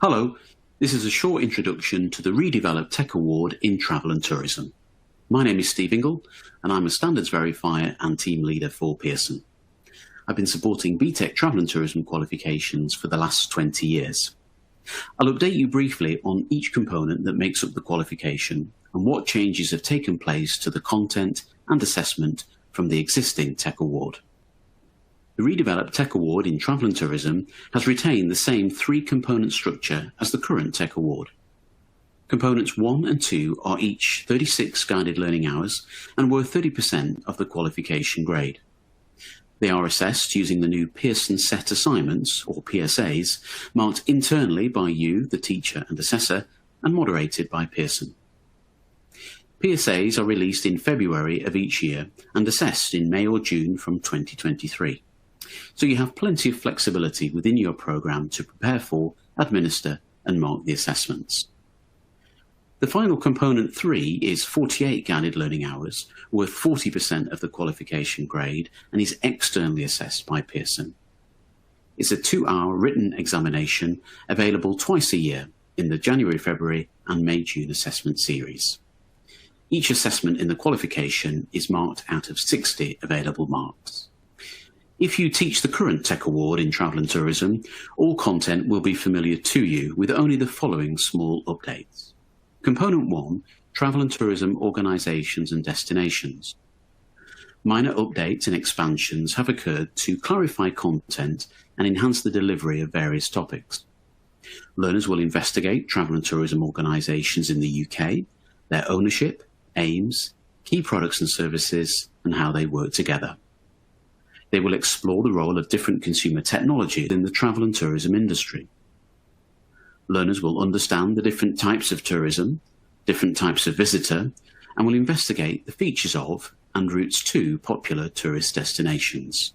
Hello, this is a short introduction to the Redeveloped Tech Award in Travel and Tourism. My name is Steve Ingle and I'm a Standards Verifier and Team Leader for Pearson. I've been supporting BTEC Travel and Tourism qualifications for the last 20 years. I'll update you briefly on each component that makes up the qualification and what changes have taken place to the content and assessment from the existing Tech Award. The Redeveloped Tech Award in Travel and Tourism has retained the same three-component structure as the current Tech Award. Components 1 and 2 are each 36 guided learning hours and worth 30% of the qualification grade. They are assessed using the new Pearson Set assignments, or PSAs, marked internally by you, the teacher and assessor, and moderated by Pearson. PSAs are released in February of each year and assessed in May or June from 2023. So you have plenty of flexibility within your programme to prepare for, administer and mark the assessments. The final component 3 is 48 guided learning hours, worth 40% of the qualification grade and is externally assessed by Pearson. It's a 2-hour written examination available twice a year in the January, February and May-June assessment series. Each assessment in the qualification is marked out of 60 available marks. If you teach the current Tech Award in Travel and Tourism, all content will be familiar to you with only the following small updates. Component 1, Travel and Tourism Organisations and Destinations. Minor updates and expansions have occurred to clarify content and enhance the delivery of various topics. Learners will investigate travel and tourism organisations in the UK, their ownership, aims, key products and services, and how they work together. They will explore the role of different consumer technology in the travel and tourism industry. Learners will understand the different types of tourism, different types of visitor, and will investigate the features of and routes to popular tourist destinations.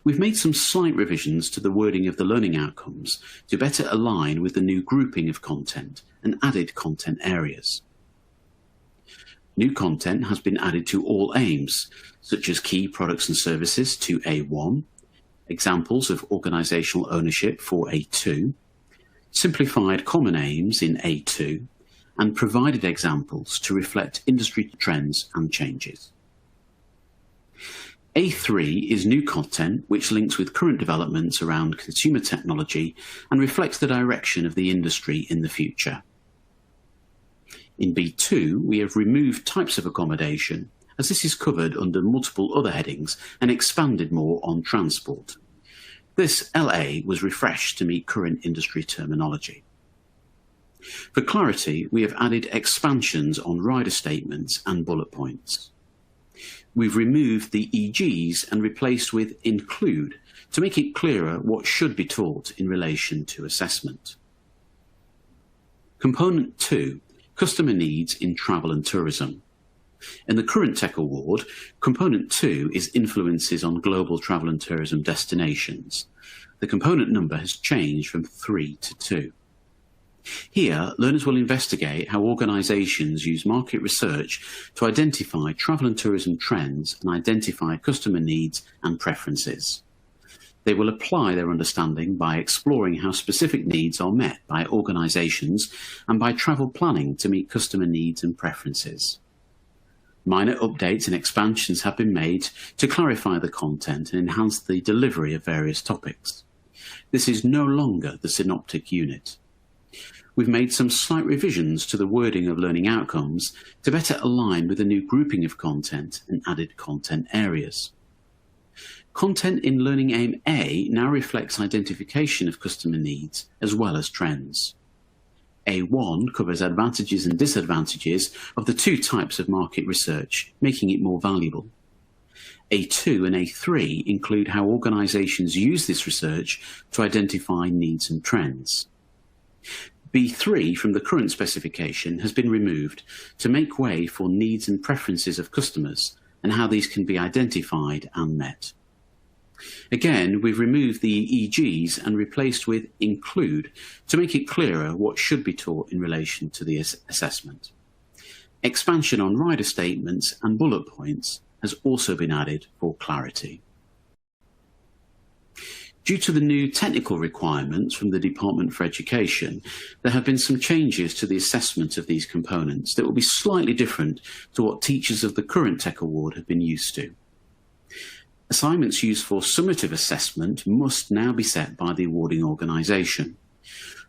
We've made some slight revisions to the wording of the learning outcomes to better align with the new grouping of content and added content areas. New content has been added to all aims, such as key products and services to A1, examples of organisational ownership for A2, simplified common aims in A2, and provided examples to reflect industry trends and changes. A3 is new content which links with current developments around consumer technology and reflects the direction of the industry in the future. In B2, we have removed types of accommodation, as this is covered under multiple other headings and expanded more on transport. This LA was refreshed to meet current industry terminology. For clarity, we have added expansions on rider statements and bullet points. We've removed the EGs and replaced with include to make it clearer what should be taught in relation to assessment. Component 2. Customer needs in travel and tourism. In the current Tech Award, Component 2 is influences on global travel and tourism destinations. The component number has changed from 3 to 2. Here, learners will investigate how organisations use market research to identify travel and tourism trends and identify customer needs and preferences. They will apply their understanding by exploring how specific needs are met by organisations and by travel planning to meet customer needs and preferences. Minor updates and expansions have been made to clarify the content and enhance the delivery of various topics. This is no longer the synoptic unit. We've made some slight revisions to the wording of learning outcomes to better align with the new grouping of content and added content areas. Content in Learning Aim A now reflects identification of customer needs as well as trends. A1 covers advantages and disadvantages of the two types of market research, making it more valuable. A2 and A3 include how organisations use this research to identify needs and trends. B3 from the current specification has been removed to make way for needs and preferences of customers and how these can be identified and met. Again, we've removed the EGs and replaced with include to make it clearer what should be taught in relation to the assessment. Expansion on rider statements and bullet points has also been added for clarity. Due to the new technical requirements from the Department for Education, there have been some changes to the assessment of these components that will be slightly different to what teachers of the current Tech Award have been used to. Assignments used for summative assessment must now be set by the awarding organisation.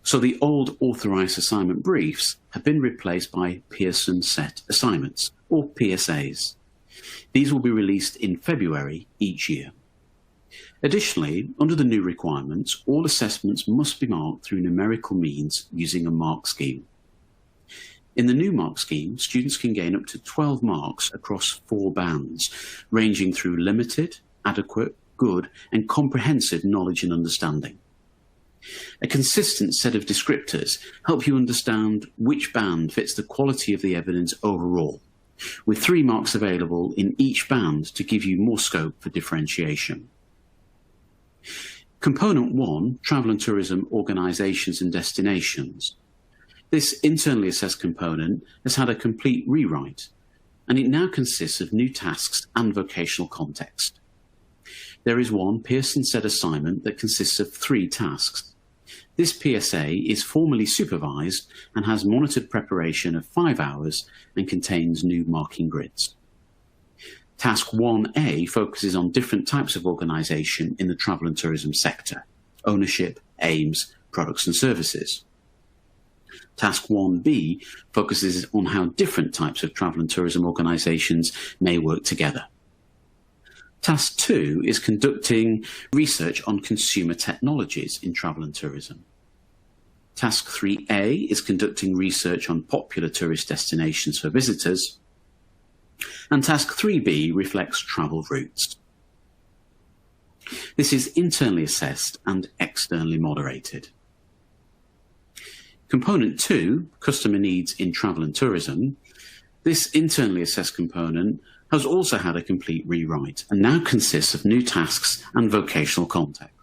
So the old authorised assignment briefs have been replaced by Pearson Set Assignments, or PSAs. These will be released in February each year. Additionally, under the new requirements, all assessments must be marked through numerical means using a mark scheme. In the new mark scheme, students can gain up to 12 marks across 4 bands, ranging through limited, adequate, good, and comprehensive knowledge and understanding. A consistent set of descriptors help you understand which band fits the quality of the evidence overall, with 3 marks available in each band to give you more scope for differentiation. Component 1, Travel and Tourism Organisations and Destinations. This internally assessed component has had a complete rewrite, and it now consists of new tasks and vocational context. There is one Pearson Set assignment that consists of 3 tasks. This PSA is formally supervised and has monitored preparation of 5 hours and contains new marking grids. Task 1A focuses on different types of organisation in the travel and tourism sector: ownership, aims, products and services. Task 1B focuses on how different types of travel and tourism organisations may work together. Task 2 is conducting research on consumer technologies in travel and tourism. Task 3A is conducting research on popular tourist destinations for visitors. And Task 3B reflects travel routes. This is internally assessed and externally moderated. Component 2, Customer Needs in Travel and Tourism. This internally assessed component has also had a complete rewrite and now consists of new tasks and vocational context.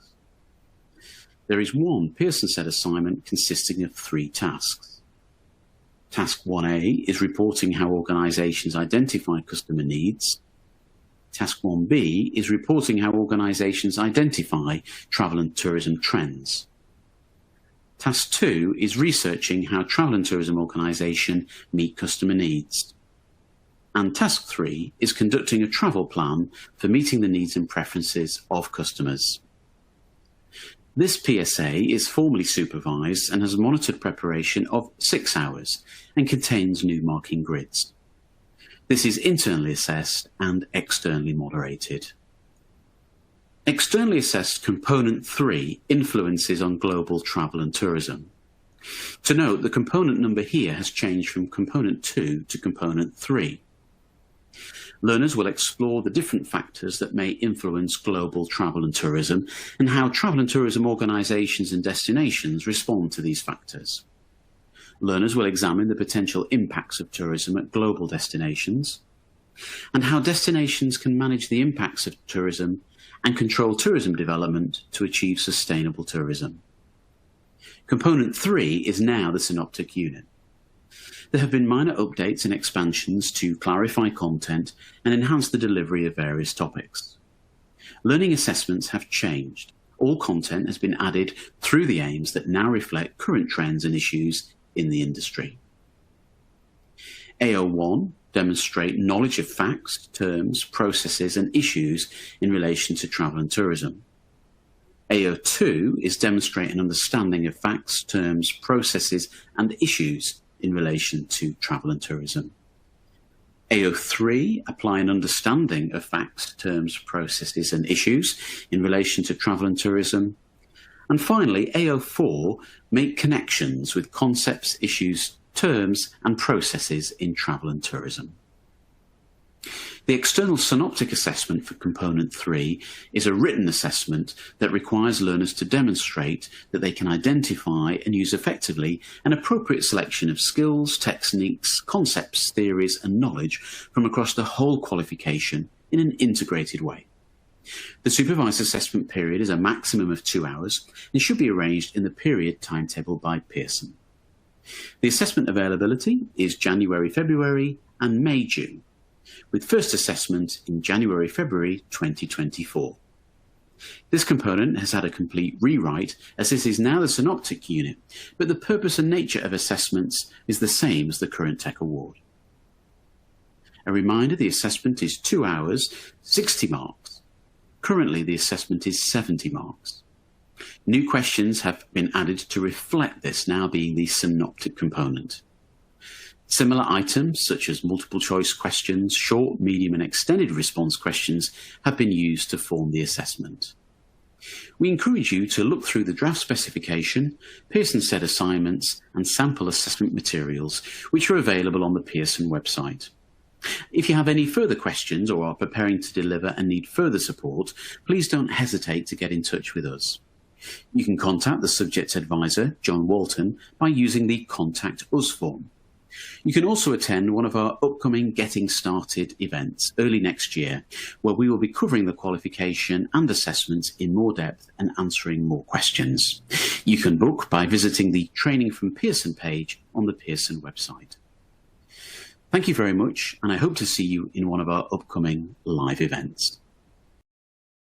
There is one Pearson Set assignment consisting of 3 tasks. Task 1A is reporting how organisations identify customer needs. Task 1B is reporting how organisations identify travel and tourism trends. Task 2 is researching how travel and tourism organisations meet customer needs. And Task 3 is conducting a travel plan for meeting the needs and preferences of customers. This PSA is formally supervised and has monitored preparation of 6 hours and contains new marking grids. This is internally assessed and externally moderated. Externally assessed Component 3, Influences on Global Travel and Tourism. To note, the component number here has changed from Component 2 to Component 3. Learners will explore the different factors that may influence global travel and tourism and how travel and tourism organisations and destinations respond to these factors. Learners will examine the potential impacts of tourism at global destinations and how destinations can manage the impacts of tourism and control tourism development to achieve sustainable tourism. Component 3 is now the synoptic unit. There have been minor updates and expansions to clarify content and enhance the delivery of various topics. Learning assessments have changed. All content has been added through the aims that now reflect current trends and issues in the industry. AO1 demonstrate knowledge of facts, terms, processes and issues in relation to travel and tourism. AO2 is demonstrate an understanding of facts, terms, processes and issues in relation to travel and tourism. AO3 apply an understanding of facts, terms, processes and issues in relation to travel and tourism. And finally, AO4 make connections with concepts, issues, terms and processes in travel and tourism. The external synoptic assessment for Component 3 is a written assessment that requires learners to demonstrate that they can identify and use effectively an appropriate selection of skills, techniques, concepts, theories and knowledge from across the whole qualification in an integrated way. The supervised assessment period is a maximum of 2 hours and should be arranged in the period timetabled by Pearson. The assessment availability is January, February and May, June, with first assessment in January, February 2024. This component has had a complete rewrite as this is now the synoptic unit, but the purpose and nature of assessments is the same as the current Tech Award. A reminder, the assessment is 2 hours, 60 marks. Currently, the assessment is 70 marks. New questions have been added to reflect this, now being the synoptic component. Similar items, such as multiple choice questions, short, medium and extended response questions, have been used to form the assessment. We encourage you to look through the draft specification, Pearson set assignments and sample assessment materials, which are available on the Pearson website. If you have any further questions or are preparing to deliver and need further support, please don't hesitate to get in touch with us. You can contact the subject advisor, John Walton, by using the Contact Us form. You can also attend one of our upcoming Getting Started events early next year, where we will be covering the qualification and assessments in more depth and answering more questions. You can book by visiting the Training from Pearson page on the Pearson website. Thank you very much, and I hope to see you in one of our upcoming live events.